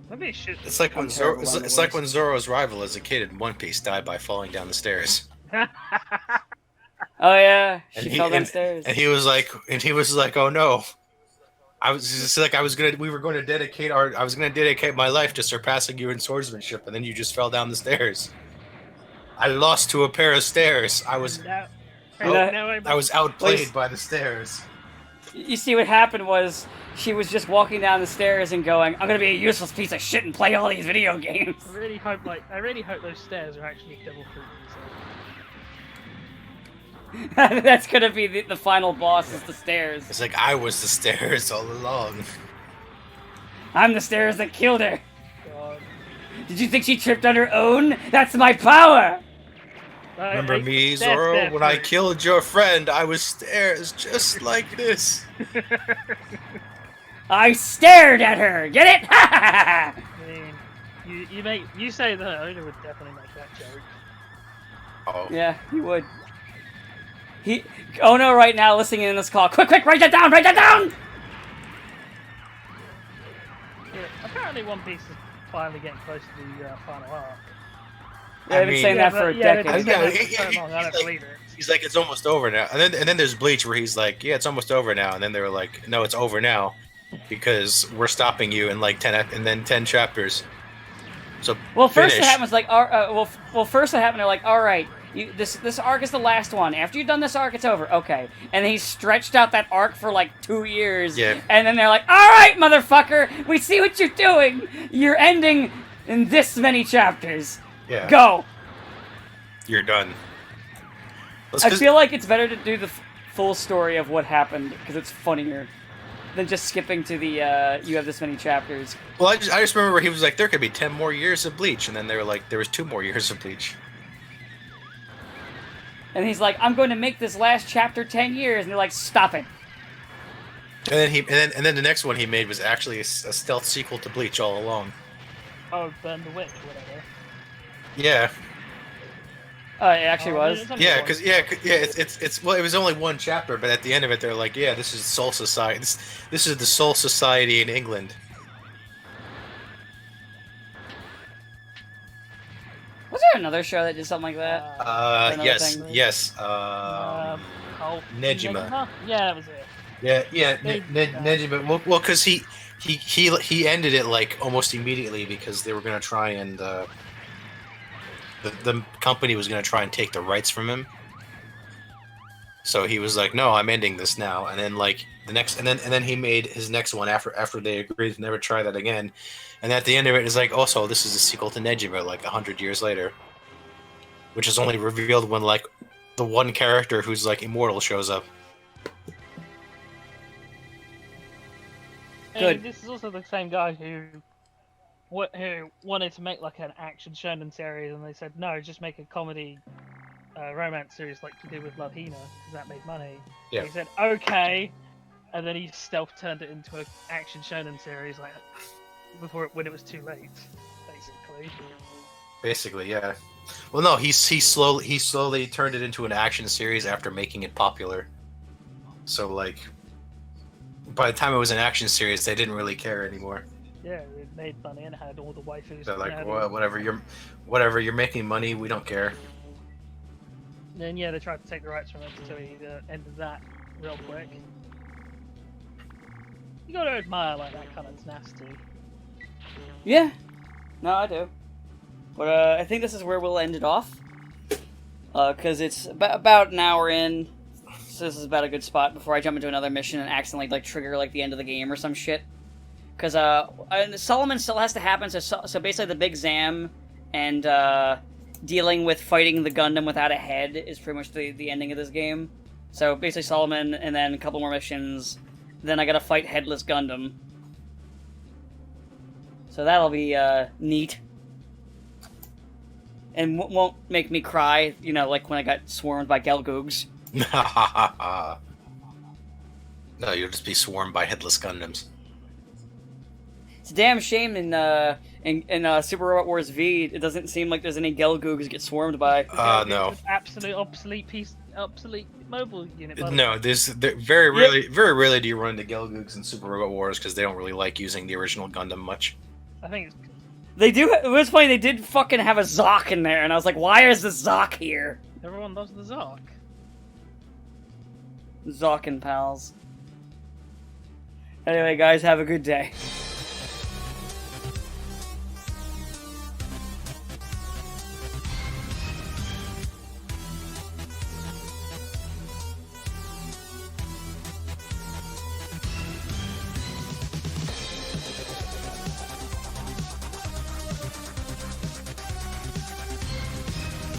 Maybe he should. It's like when I'm terrible Zoro, at it's it. like when Zoro's rival as a kid in One Piece died by falling down the stairs. Oh yeah, And she he- fell downstairs. And he was like, oh no. I was just like, I was gonna dedicate my life to surpassing you in swordsmanship, and then you just fell down the stairs. I lost to a pair of stairs. I was Now, Yeah. now I was outplayed Please. by the stairs. You see, what happened was she was just walking down the stairs and going, "I'm gonna be a useless piece of shit and play all these video games." I really hope those stairs are actually devil fruit. That's gonna be the final boss is the stairs. It's like I was the stairs all along. I'm the stairs that killed her. God. Did you think she tripped on her own? That's my power! Remember me, Zoro? When I killed your friend, I was stairs just like this. I stared at her! Get it? I mean, you say that, Oda would definitely make that joke. Oh. Yeah, he would. Oh no, right now, listening in this call. Quick, write that down! Write that down! Yeah, apparently One Piece is finally getting close to the final arc. Yeah, I've been saying that for a decade. They've been saying that for Yeah, so long, I don't believe it. He's like, it's almost over now. And then there's Bleach where he's like, yeah, it's almost over now. And then they were like, no, it's over now because we're stopping you in like 10 chapters. So Well, first finish. it happens like, first it happened. They're like, all right, This arc is the last one. After you've done this arc, it's over. Okay. And he stretched out that arc for like 2 years. Yeah. And then they're like, all right, motherfucker, we see what you're doing. You're ending in this many chapters. Yeah. Go. You're done. I feel like it's better to do the full story of what happened because it's funnier than just skipping to the you have this many chapters. Well, I just remember he was like, there could be 10 more years of Bleach, and then they were like, there was 2 more years of Bleach. And he's like, I'm going to make this last chapter 10 years, and they're like, stop it. And then the next one he made was actually a stealth sequel to Bleach all along. Oh, Burn the Witch, whatever. Yeah. It actually was. Yeah, because it's well, it was only 1 chapter, but at the end of it, they're like, yeah, this is Soul Society. This is the Soul Society in England. Was there another show that did something like that? Yes. Nejima. Yeah, that was it. Yeah, Nejima. Well, because he ended it like almost immediately because they were gonna try and the company was gonna try and take the rights from him. So he was like, "No, I'm ending this now." And then like the next, and then he made his next one after they agreed to never try that again. And at the end of it is like, also this is a sequel to Nejima, like 100 years later, which is only revealed when like the one character who's like immortal shows up. Good. This is also the same guy who wanted to make like an action shonen series, and they said no, just make a comedy romance series like you did with Love Hina, because that made money. Yeah. He said okay, and then he stealth turned it into an action shonen series like when it was too late, basically. Basically, yeah. Well, no, he slowly turned it into an action series after making it popular. So like, by the time it was an action series, they didn't really care anymore. Yeah, it made money and had all the waifus. They're like, well, whatever, you're making money, we don't care. And then yeah, they tried to take the rights from it, so he ended that real quick. You gotta admire like that kind of tenacity. Yeah. No, I do. But I think this is where we'll end it off. Because it's about an hour in. So this is about a good spot before I jump into another mission and accidentally like trigger like the end of the game or some shit. Because Solomon still has to happen. So basically the big Zam and dealing with fighting the Gundam without a head is pretty much the ending of this game. So basically Solomon and then a couple more missions. Then I gotta fight Headless Gundam. So that'll be neat. And won't make me cry, you know, like when I got swarmed by Gelgoogs. No, you'll just be swarmed by Headless Gundams. It's a damn shame in Super Robot Wars V, it doesn't seem like there's any Gelgoogs get swarmed by. No. Absolute obsolete mobile unit. No, very rarely do you run into Gelgoogs in Super Robot Wars because they don't really like using the original Gundam much. I think it's... They do. It was funny. They did fucking have a Zoc in there, and I was like, "Why is the Zoc here?" Everyone loves the Zoc. Zoc and pals. Anyway, guys, have a good day.